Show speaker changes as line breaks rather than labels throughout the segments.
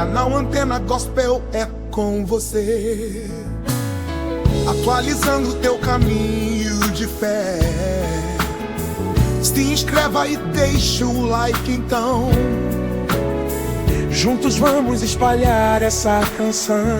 Canal Antena Gospel é com você, atualizando teu caminho de fé. Se inscreva e deixa o like então, juntos vamos espalhar essa canção.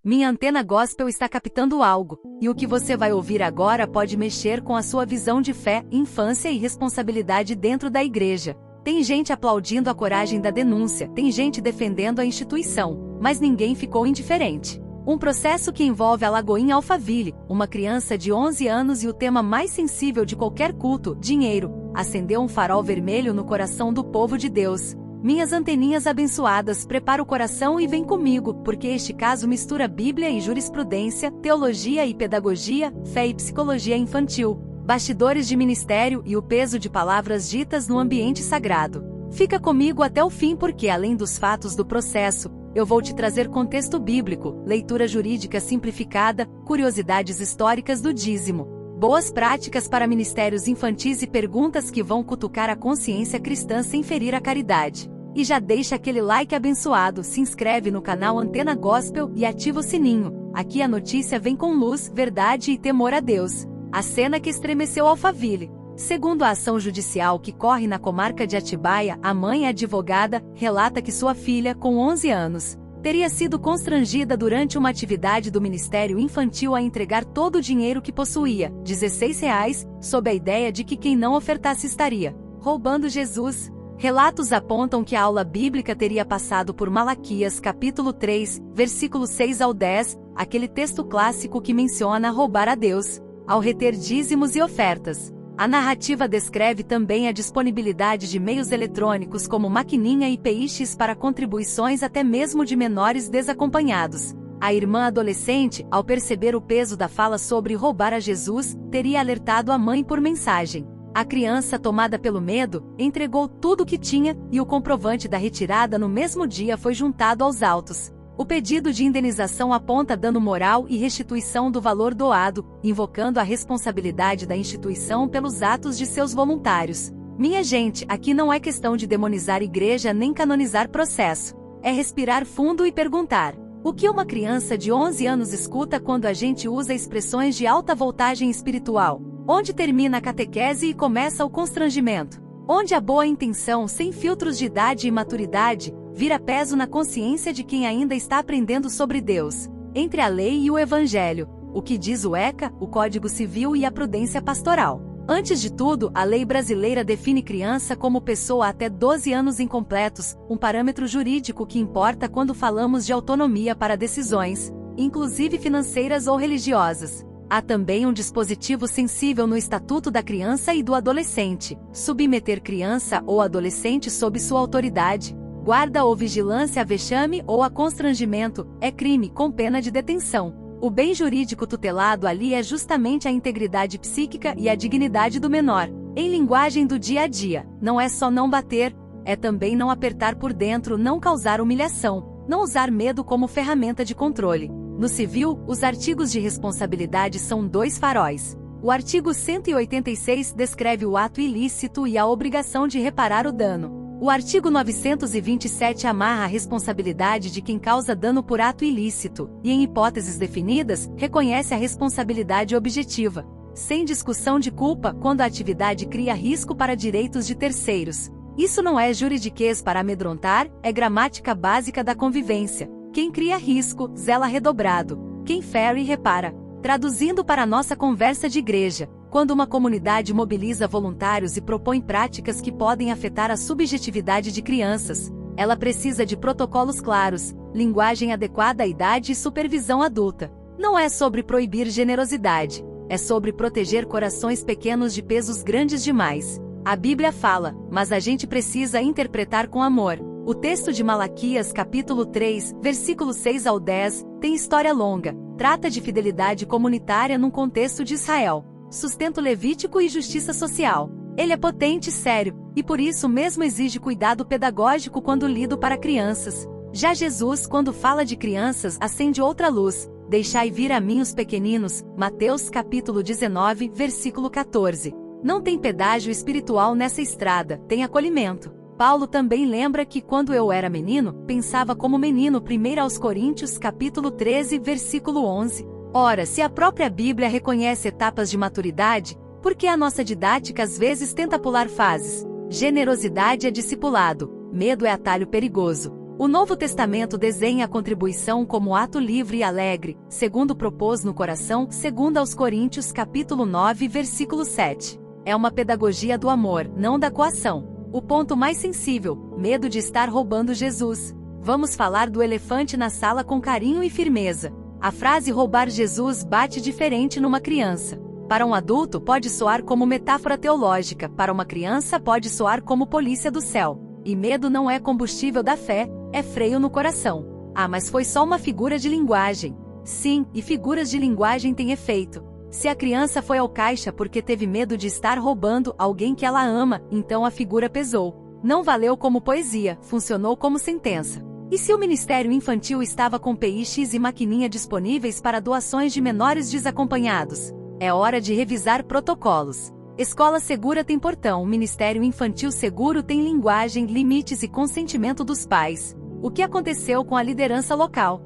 Minha Antena Gospel está captando algo, e o que você vai ouvir agora pode mexer com a sua visão de fé, infância e responsabilidade dentro da igreja. Tem gente aplaudindo a coragem da denúncia, tem gente defendendo a instituição, mas ninguém ficou indiferente. Um processo que envolve a Lagoinha Alphaville, uma criança de 11 anos e o tema mais sensível de qualquer culto, dinheiro, acendeu um farol vermelho no coração do povo de Deus. Minhas anteninhas abençoadas, prepara o coração e vem comigo, porque este caso mistura Bíblia e jurisprudência, teologia e pedagogia, fé e psicologia infantil, bastidores de ministério e o peso de palavras ditas no ambiente sagrado. Fica comigo até o fim porque, além dos fatos do processo, eu vou te trazer contexto bíblico, leitura jurídica simplificada, curiosidades históricas do dízimo, boas práticas para ministérios infantis e perguntas que vão cutucar a consciência cristã sem ferir a caridade. E já deixa aquele like abençoado, se inscreve no canal Antena Gospel e ativa o sininho. Aqui a notícia vem com luz, verdade e temor a Deus. A cena que estremeceu Alphaville. Segundo a ação judicial que corre na comarca de Atibaia, a mãe advogada relata que sua filha, com 11 anos, teria sido constrangida durante uma atividade do Ministério Infantil a entregar todo o dinheiro que possuía, R$16, sob a ideia de que quem não ofertasse estaria roubando Jesus. Relatos apontam que a aula bíblica teria passado por Malaquias capítulo 3, versículos 6 ao 10, aquele texto clássico que menciona roubar a Deus ao reter dízimos e ofertas. A narrativa descreve também a disponibilidade de meios eletrônicos como maquininha e peixes para contribuições até mesmo de menores desacompanhados. A irmã adolescente, ao perceber o peso da fala sobre roubar a Jesus, teria alertado a mãe por mensagem. A criança, tomada pelo medo, entregou tudo o que tinha, e o comprovante da retirada no mesmo dia foi juntado aos autos. O pedido de indenização aponta dano moral e restituição do valor doado, invocando a responsabilidade da instituição pelos atos de seus voluntários. Minha gente, aqui não é questão de demonizar igreja nem canonizar processo. É respirar fundo e perguntar: o que uma criança de 11 anos escuta quando a gente usa expressões de alta voltagem espiritual? Onde termina a catequese e começa o constrangimento? Onde a boa intenção, sem filtros de idade e maturidade, vira peso na consciência de quem ainda está aprendendo sobre Deus? Entre a lei e o evangelho, o que diz o ECA, o Código Civil e a prudência pastoral? Antes de tudo, a lei brasileira define criança como pessoa até 12 anos incompletos, um parâmetro jurídico que importa quando falamos de autonomia para decisões, inclusive financeiras ou religiosas. Há também um dispositivo sensível no Estatuto da Criança e do Adolescente: submeter criança ou adolescente sob sua autoridade, guarda ou vigilância a vexame ou a constrangimento, é crime com pena de detenção. O bem jurídico tutelado ali é justamente a integridade psíquica e a dignidade do menor. Em linguagem do dia a dia, não é só não bater, é também não apertar por dentro, não causar humilhação, não usar medo como ferramenta de controle. No civil, os artigos de responsabilidade são 2 faróis. O artigo 186 descreve o ato ilícito e a obrigação de reparar o dano. O artigo 927 amarra a responsabilidade de quem causa dano por ato ilícito, e em hipóteses definidas, reconhece a responsabilidade objetiva, sem discussão de culpa, quando a atividade cria risco para direitos de terceiros. Isso não é juridiquês para amedrontar, é gramática básica da convivência. Quem cria risco, zela redobrado. Quem fere, repara. Traduzindo para a nossa conversa de igreja, quando uma comunidade mobiliza voluntários e propõe práticas que podem afetar a subjetividade de crianças, ela precisa de protocolos claros, linguagem adequada à idade e supervisão adulta. Não é sobre proibir generosidade, é sobre proteger corações pequenos de pesos grandes demais. A Bíblia fala, mas a gente precisa interpretar com amor. O texto de Malaquias capítulo 3, versículos 6 ao 10, tem história longa, trata de fidelidade comunitária num contexto de Israel, sustento levítico e justiça social. Ele é potente e sério, e por isso mesmo exige cuidado pedagógico quando lido para crianças. Já Jesus, quando fala de crianças, acende outra luz: deixai vir a mim os pequeninos, Mateus capítulo 19, versículo 14. Não tem pedágio espiritual nessa estrada, tem acolhimento. Paulo também lembra que quando eu era menino, pensava como menino. 1 aos Coríntios capítulo 13, versículo 11. Ora, se a própria Bíblia reconhece etapas de maturidade, por que a nossa didática às vezes tenta pular fases? Generosidade é discipulado, medo é atalho perigoso. O Novo Testamento desenha a contribuição como ato livre e alegre, segundo propôs no coração, 2 aos Coríntios capítulo 9, versículo 7. É uma pedagogia do amor, não da coação. O ponto mais sensível, medo de estar roubando Jesus. Vamos falar do elefante na sala com carinho e firmeza. A frase roubar Jesus bate diferente numa criança. Para um adulto pode soar como metáfora teológica, para uma criança pode soar como polícia do céu. E medo não é combustível da fé, é freio no coração. Ah, mas foi só uma figura de linguagem. Sim, e figuras de linguagem têm efeito. Se a criança foi ao caixa porque teve medo de estar roubando alguém que ela ama, então a figura pesou. Não valeu como poesia, funcionou como sentença. E se o Ministério Infantil estava com PX e maquininha disponíveis para doações de menores desacompanhados? É hora de revisar protocolos. Escola segura tem portão, Ministério Infantil seguro tem linguagem, limites e consentimento dos pais. O que aconteceu com a liderança local?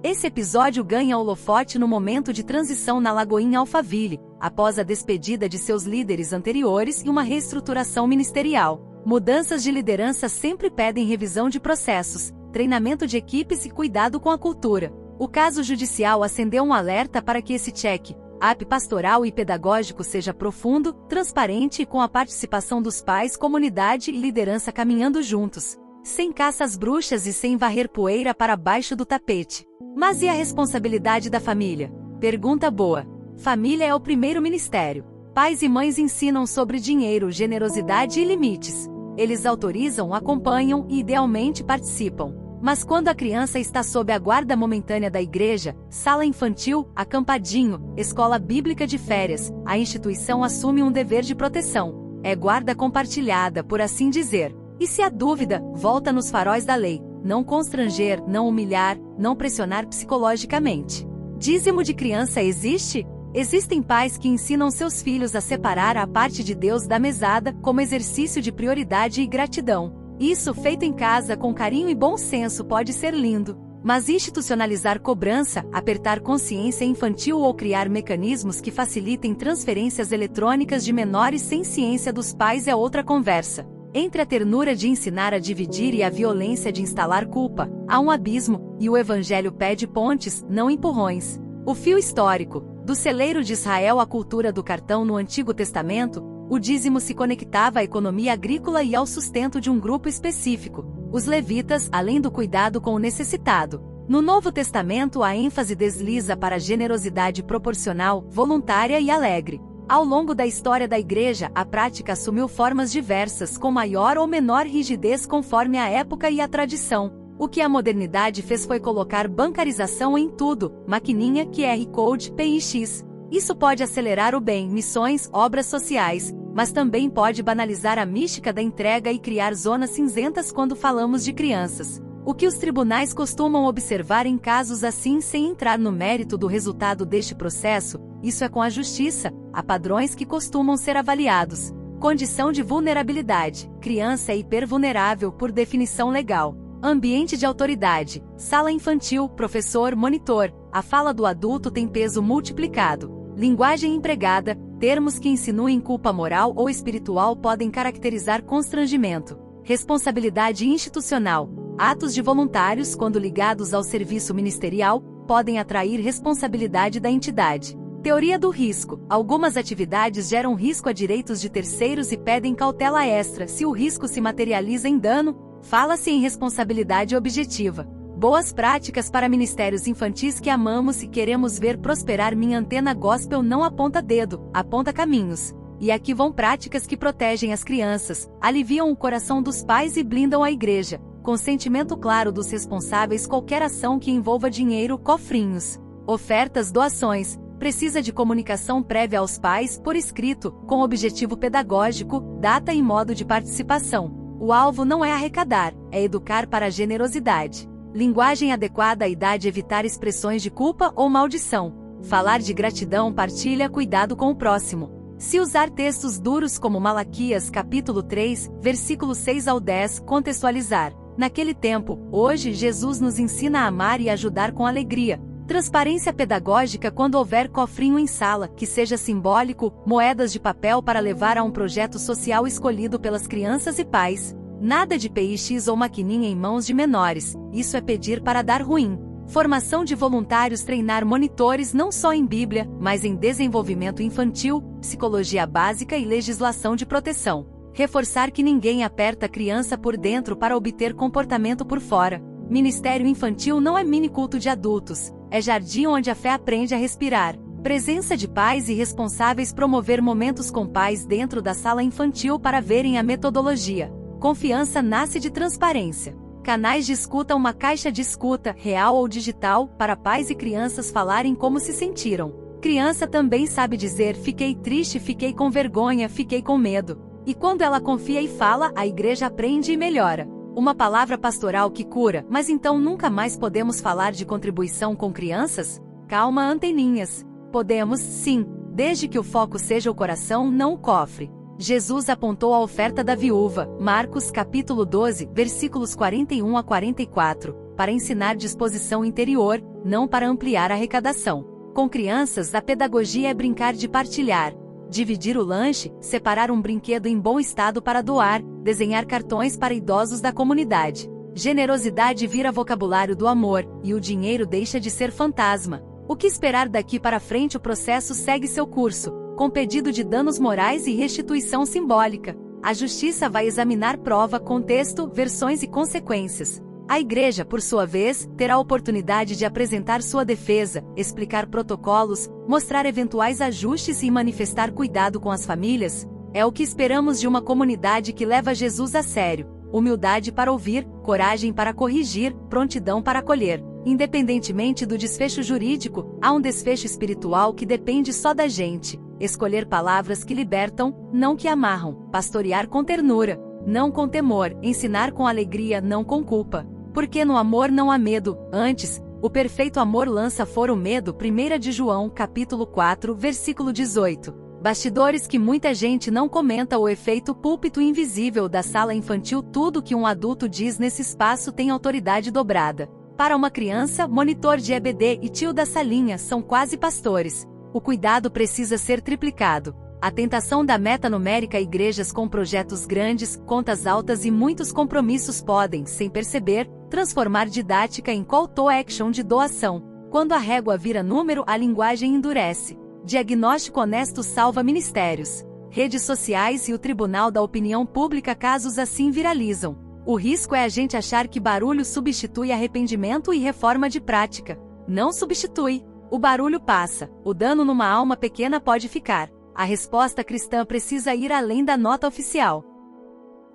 Esse episódio ganha holofote no momento de transição na Lagoinha Alphaville, após a despedida de seus líderes anteriores e uma reestruturação ministerial. Mudanças de liderança sempre pedem revisão de processos, treinamento de equipes e cuidado com a cultura. O caso judicial acendeu um alerta para que esse check-up pastoral e pedagógico seja profundo, transparente e com a participação dos pais, comunidade e liderança caminhando juntos, sem caça às bruxas e sem varrer poeira para baixo do tapete. Mas e a responsabilidade da família? Pergunta boa. Família é o primeiro ministério. Pais e mães ensinam sobre dinheiro, generosidade e limites. Eles autorizam, acompanham e idealmente participam. Mas quando a criança está sob a guarda momentânea da igreja, sala infantil, acampadinho, escola bíblica de férias, a instituição assume um dever de proteção. É guarda compartilhada, por assim dizer. E se há dúvida, volta nos faróis da lei. Não constranger, não humilhar, não pressionar psicologicamente. Dízimo de criança existe? Existem pais que ensinam seus filhos a separar a parte de Deus da mesada, como exercício de prioridade e gratidão. Isso, feito em casa com carinho e bom senso, pode ser lindo. Mas institucionalizar cobrança, apertar consciência infantil ou criar mecanismos que facilitem transferências eletrônicas de menores sem ciência dos pais é outra conversa. Entre a ternura de ensinar a dividir e a violência de instalar culpa, há um abismo, e o Evangelho pede pontes, não empurrões. O fio histórico, do celeiro de Israel à cultura do cartão no Antigo Testamento, o dízimo se conectava à economia agrícola e ao sustento de um grupo específico, os levitas, além do cuidado com o necessitado. No Novo Testamento a ênfase desliza para a generosidade proporcional, voluntária e alegre. Ao longo da história da Igreja, a prática assumiu formas diversas, com maior ou menor rigidez conforme a época e a tradição. O que a modernidade fez foi colocar bancarização em tudo, maquininha, QR Code, PIX. Isso pode acelerar o bem, missões, obras sociais, mas também pode banalizar a mística da entrega e criar zonas cinzentas quando falamos de crianças. O que os tribunais costumam observar em casos assim, sem entrar no mérito do resultado deste processo, isso é com a justiça, há padrões que costumam ser avaliados. Condição de vulnerabilidade. Criança é hipervulnerável por definição legal. Ambiente de autoridade. Sala infantil, professor, monitor. A fala do adulto tem peso multiplicado. Linguagem empregada. Termos que insinuem culpa moral ou espiritual podem caracterizar constrangimento. Responsabilidade institucional. Atos de voluntários, quando ligados ao serviço ministerial, podem atrair responsabilidade da entidade. Teoria do risco. Algumas atividades geram risco a direitos de terceiros e pedem cautela extra. Se o risco se materializa em dano, fala-se em responsabilidade objetiva. Boas práticas para ministérios infantis que amamos e queremos ver prosperar. Minha antena gospel não aponta dedo, aponta caminhos. E aqui vão práticas que protegem as crianças, aliviam o coração dos pais e blindam a igreja. Consentimento claro dos responsáveis. Qualquer ação que envolva dinheiro, cofrinhos, ofertas, doações, precisa de comunicação prévia aos pais, por escrito, com objetivo pedagógico, data e modo de participação. O alvo não é arrecadar, é educar para a generosidade. Linguagem adequada à idade. Evitar expressões de culpa ou maldição. Falar de gratidão. Partilha. Cuidado com o próximo. Se usar textos duros como Malaquias capítulo 3, versículos 6 ao 10, contextualizar. Naquele tempo, hoje Jesus nos ensina a amar e ajudar com alegria. Transparência pedagógica quando houver cofrinho em sala, que seja simbólico, moedas de papel para levar a um projeto social escolhido pelas crianças e pais. Nada de PX ou maquininha em mãos de menores, isso é pedir para dar ruim. Formação de voluntários, treinar monitores não só em Bíblia, mas em desenvolvimento infantil, psicologia básica e legislação de proteção. Reforçar que ninguém aperta a criança por dentro para obter comportamento por fora. Ministério infantil não é mini culto de adultos, é jardim onde a fé aprende a respirar. Presença de pais e responsáveis, promover momentos com pais dentro da sala infantil para verem a metodologia. Confiança nasce de transparência. Canais de escuta, uma caixa de escuta, real ou digital, para pais e crianças falarem como se sentiram. Criança também sabe dizer fiquei triste, fiquei com vergonha, fiquei com medo. E quando ela confia e fala, a igreja aprende e melhora. Uma palavra pastoral que cura, mas então nunca mais podemos falar de contribuição com crianças? Calma, anteninhas. Podemos, sim, desde que o foco seja o coração, não o cofre. Jesus apontou a oferta da viúva, Marcos capítulo 12, versículos 41 a 44, para ensinar disposição interior, não para ampliar a arrecadação. Com crianças, a pedagogia é brincar de partilhar. Dividir o lanche, separar um brinquedo em bom estado para doar, desenhar cartões para idosos da comunidade. Generosidade vira vocabulário do amor, e o dinheiro deixa de ser fantasma. O que esperar daqui para frente? O processo segue seu curso, com pedido de danos morais e restituição simbólica. A justiça vai examinar prova, contexto, versões e consequências. A igreja, por sua vez, terá a oportunidade de apresentar sua defesa, explicar protocolos, mostrar eventuais ajustes e manifestar cuidado com as famílias. É o que esperamos de uma comunidade que leva Jesus a sério. Humildade para ouvir, coragem para corrigir, prontidão para acolher. Independentemente do desfecho jurídico, há um desfecho espiritual que depende só da gente. Escolher palavras que libertam, não que amarram. Pastorear com ternura, não com temor. Ensinar com alegria, não com culpa. Porque no amor não há medo, antes, o perfeito amor lança fora o medo. 1 de João, capítulo 4, versículo 18. Bastidores que muita gente não comenta. O efeito púlpito invisível da sala infantil. Tudo que um adulto diz nesse espaço tem autoridade dobrada. Para uma criança, monitor de EBD e tio da salinha são quase pastores. O cuidado precisa ser triplicado. A tentação da meta numérica. Igrejas com projetos grandes, contas altas e muitos compromissos podem, sem perceber, transformar didática em call to action de doação. Quando a régua vira número, a linguagem endurece. Diagnóstico honesto salva ministérios. Redes sociais e o tribunal da opinião pública. Casos assim viralizam. O risco é a gente achar que barulho substitui arrependimento e reforma de prática. Não substitui. O barulho passa, o dano numa alma pequena pode ficar. A resposta cristã precisa ir além da nota oficial.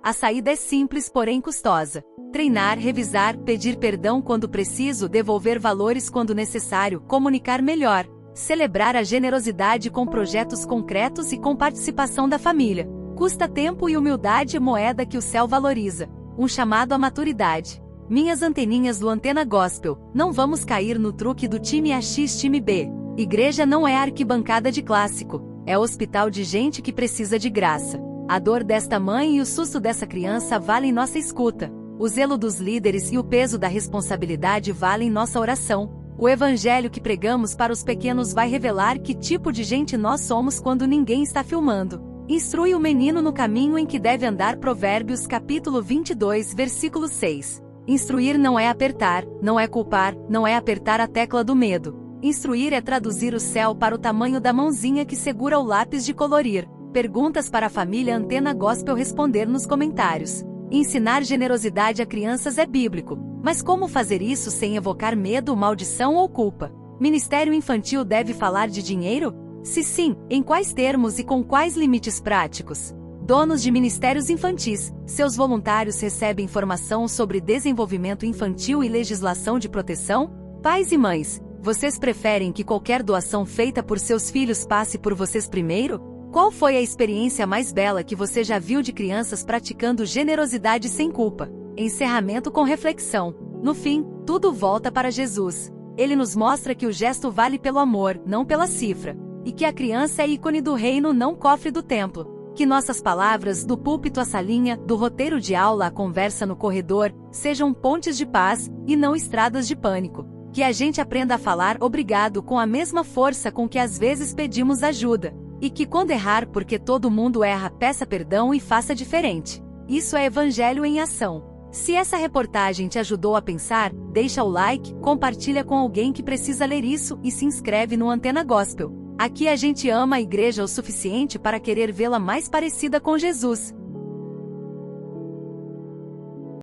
A saída é simples, porém custosa. Treinar, revisar, pedir perdão quando preciso, devolver valores quando necessário, comunicar melhor. Celebrar a generosidade com projetos concretos e com participação da família. Custa tempo e humildade, moeda que o céu valoriza. Um chamado à maturidade. Minhas anteninhas do Antena Gospel, não vamos cair no truque do time A x time B. Igreja não é arquibancada de clássico, é hospital de gente que precisa de graça. A dor desta mãe e o susto dessa criança valem nossa escuta. O zelo dos líderes e o peso da responsabilidade valem nossa oração. O evangelho que pregamos para os pequenos vai revelar que tipo de gente nós somos quando ninguém está filmando. Instrui o menino no caminho em que deve andar. Provérbios capítulo 22, versículo 6. Instruir não é apertar, não é culpar, não é apertar a tecla do medo. Instruir é traduzir o céu para o tamanho da mãozinha que segura o lápis de colorir. Perguntas para a família Antena Gospel responder nos comentários. Ensinar generosidade a crianças é bíblico, mas como fazer isso sem evocar medo, maldição ou culpa? Ministério infantil deve falar de dinheiro? Se sim, em quais termos e com quais limites práticos? Donos de ministérios infantis, seus voluntários recebem informação sobre desenvolvimento infantil e legislação de proteção? Pais e mães, vocês preferem que qualquer doação feita por seus filhos passe por vocês primeiro? Qual foi a experiência mais bela que você já viu de crianças praticando generosidade sem culpa? Encerramento com reflexão. No fim, tudo volta para Jesus. Ele nos mostra que o gesto vale pelo amor, não pela cifra. e que a criança é ícone do reino, não cofre do templo. Que nossas palavras, do púlpito à salinha, do roteiro de aula à conversa no corredor, sejam pontes de paz, e não estradas de pânico. Que a gente aprenda a falar obrigado com a mesma força com que às vezes pedimos ajuda. E que quando errar, porque todo mundo erra, peça perdão e faça diferente. Isso é evangelho em ação. Se essa reportagem te ajudou a pensar, deixa o like, compartilha com alguém que precisa ler isso e se inscreve no Antena Gospel. Aqui a gente ama a igreja o suficiente para querer vê-la mais parecida com Jesus.